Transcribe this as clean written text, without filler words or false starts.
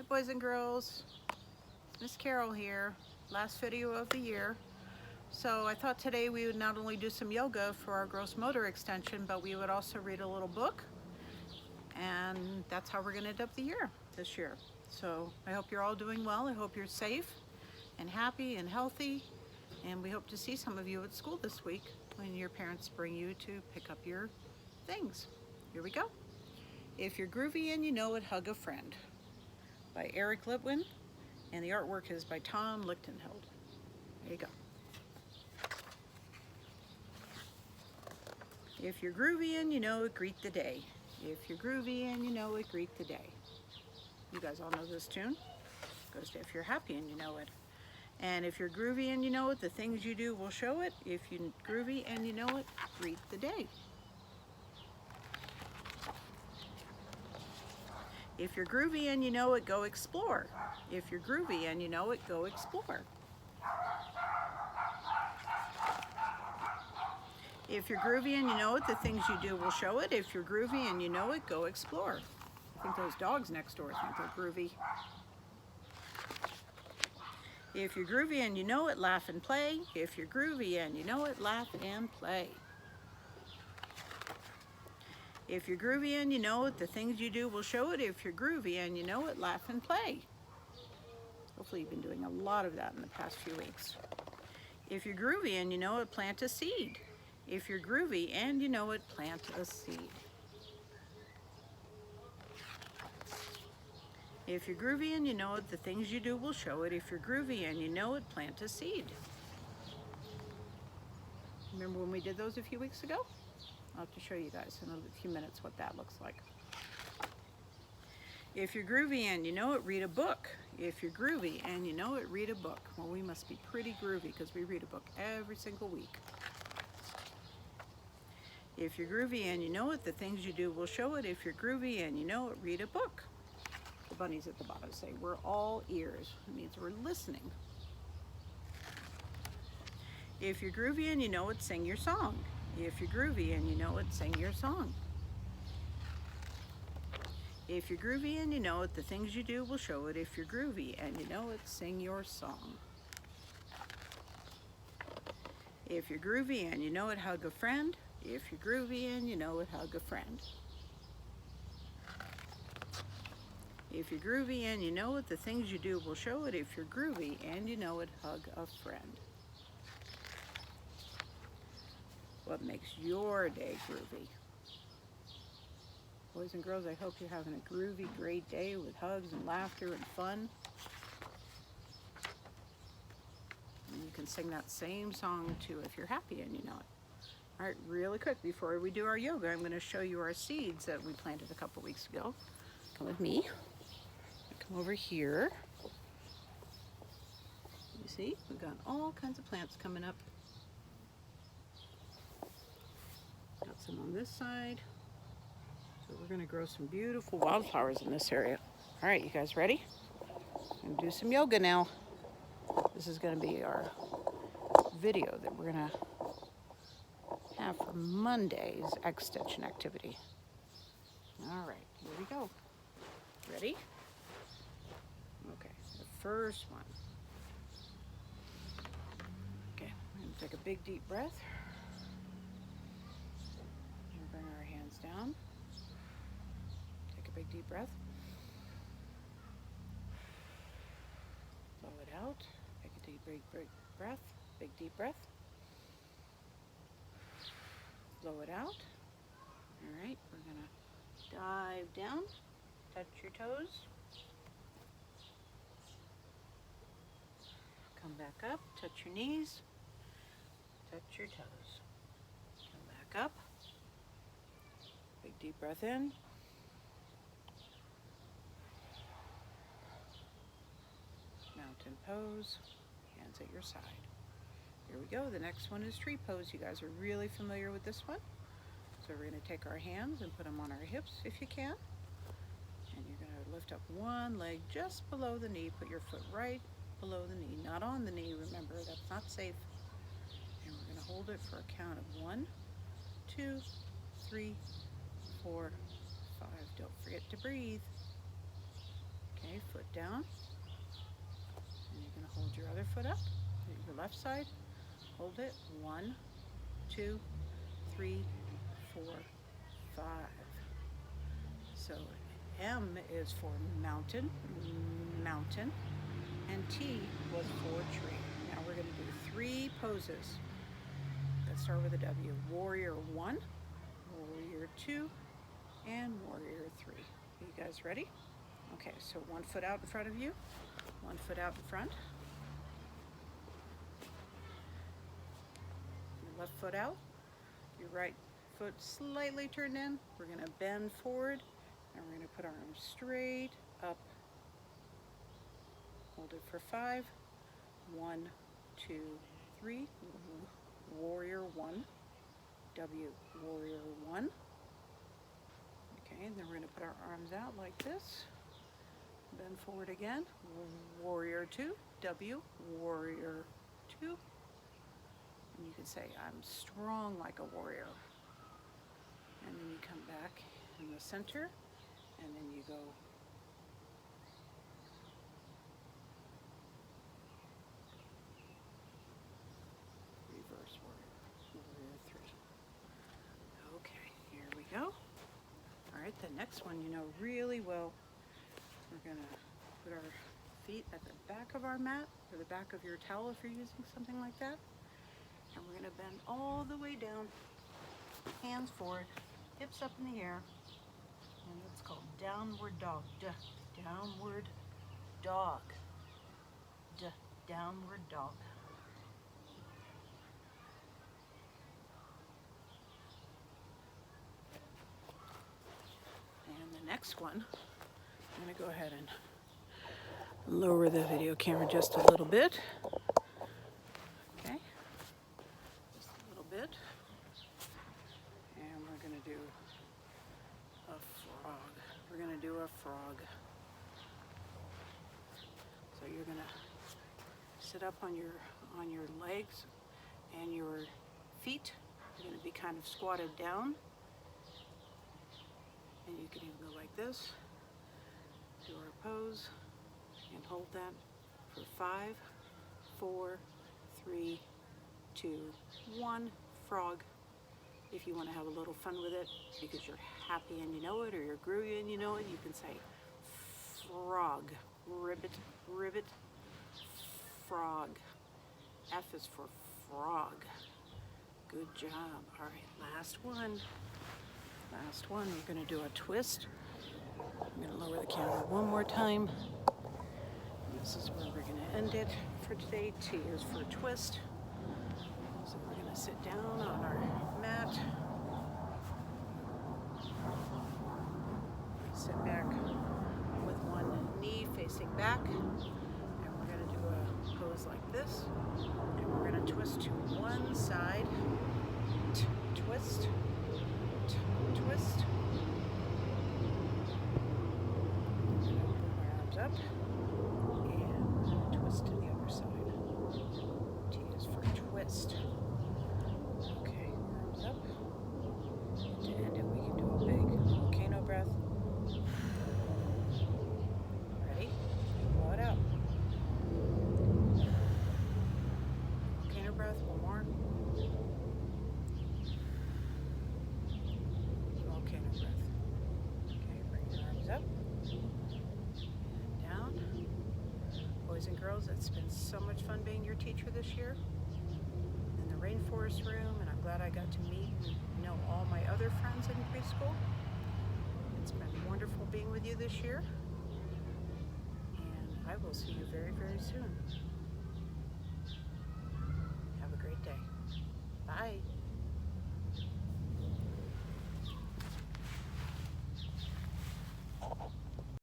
Hi boys and girls, Miss Carol here. Last video of the year. So I thought today we would not only do some yoga for our gross motor extension, but we would also read a little book. And that's how we're gonna end up the year this year. So I hope you're all doing well. I hope you're safe and happy and healthy. And we hope to see some of you at school this week when your parents bring you to pick up your things. Here we go. If you're groovy and you know it, hug a friend. By Eric Litwin, and the artwork is by Tom Lichtenheld. There you go. If you're groovy and you know it, greet the day. If you're groovy and you know it, greet the day. You guys all know this tune. It goes to if you're happy and you know it. And if you're groovy and you know it, the things you do will show it. If you're groovy and you know it, greet the day. If you're groovy and you know it, go explore. If you're groovy and you know it, go explore. If you're groovy and you know it, the things you do will show it. If you're groovy and you know it, go explore. I think those dogs next door think they're groovy. If you're groovy and you know it, laugh and play. If you're groovy and you know it, laugh and play. If you're groovy and you know it, the things you do will show it. If you're groovy and you know it, laugh and play. Hopefully you've been doing a lot of that in the past few weeks. If you're groovy and you know it, plant a seed. If you're groovy and you know it, plant a seed. If you're groovy and you know it, the things you do will show it. If you're groovy and you know it, plant a seed. Remember when we did those a few weeks ago? I'll have to show you guys in a few minutes what that looks like. If you're groovy and you know it, read a book. If you're groovy and you know it, read a book. Well, we must be pretty groovy because we read a book every single week. If you're groovy and you know it, the things you do will show it. If you're groovy and you know it, read a book. The bunnies at the bottom say, we're all ears. It means we're listening. If you're groovy and you know it, sing your song. If you're groovy and you know it, sing your song. If you're groovy and you know it, the things you do will show it. If you're groovy and you know it, sing your song. If you're groovy and you know it, hug a friend. If you're groovy and you know it, hug a friend. If you're groovy and you know it, the things you do will show it. If you're groovy and you know it, hug a friend. What makes your day groovy? Boys and girls, I hope you're having a groovy, great day with hugs and laughter and fun. And you can sing that same song too if you're happy and you know it. All right, really quick, before we do our yoga, I'm going to show you our seeds that we planted a couple weeks ago. Come with me. Come over here. You see, we've got all kinds of plants coming up. Got some on this side. So we're going to grow some beautiful wildflowers in this area. All right, you guys ready? I'm going to do some yoga now. This is going to be our video that we're going to have for Monday's extension activity. All right, here we go. Ready? Okay, the first one. Okay, we're going to take a big deep breath. And bring our hands down. Take a big deep breath. Blow it out. Take a deep breath. Big deep breath. Blow it out. All right, we're going to dive down. Touch your toes. Come back up. Touch your knees. Touch your toes. Come back up. Big deep breath in. Mountain pose. Hands at your side. Here we go. The next one is tree pose. You guys are really familiar with this one. So we're going to take our hands and put them on our hips if you can. And you're going to lift up one leg just below the knee. Put your foot right below the knee, not on the knee. Remember, that's not safe. And we're going to hold it for a count of 1, 2, 3, 4, 5. Don't forget to breathe. Okay, Okay, foot down. And you're going to hold your other foot up, your left side. Hold it. 1, 2, 3, 4, 5. So M is for mountain, mountain, and T was for tree. Now we're going to do 3 poses. Let's start with a W. Warrior 1, Warrior 2, and Warrior 3. Are you guys ready? Okay, so 1 foot out in front of you, 1 foot out in front. Your left foot out, your right foot slightly turned in. We're going to bend forward, and we're going to put our arms straight up. Hold it for 5. 1, 2, 3. Warrior 1. W. Warrior 1. Okay, and then we're going to put our arms out like this. Bend forward again. Warrior 2. W. Warrior 2. And you can say, I'm strong like a warrior. And then you come back in the center, and then you go reverse warrior 3. Okay, here we go. All right, the next one you know really well. We're gonna put our feet at the back of our mat, or the back of your towel if you're using something like that. And we're gonna bend all the way down, hands forward, hips up in the air, and it's called downward dog. Downward dog. Downward dog. And the next one, I'm going to go ahead and lower the video camera just a little bit. Okay, just a little bit. And we're going to do a frog. We're going to do a frog. So you're going to sit up on your legs and your feet. You're going to be kind of squatted down. And you can even go like this. Do our pose and hold that for 5, 4, 3, 2, 1. Frog. If you want to have a little fun with it because you're happy and you know it, or you're groovy and you know it, you can say frog. Ribbit, ribbit, frog. F is for frog. Good job. All right, last one. Last one, we're going to do a twist. I'm going to lower the camera one more time. This is where we're going to end it for today. T is for twist. So we're going to sit down on our mat. Sit back with one knee facing back. And we're going to do a pose like this. And we're going to twist to one side. Twist. Twist. Arms up. And we're going to twist to the other side. T is for twist. Okay, arms up. And to end it, we can do a big volcano breath. Ready? Blow it out. Volcano breath, one more. Volcano breath. Okay, bring your arms up and down. Boys and girls, it's been so much fun being your teacher this year in the Rainforest Room, and I'm glad I got to meet and know all my other friends in preschool. It's been wonderful being with you this year, and I will see you very, very soon.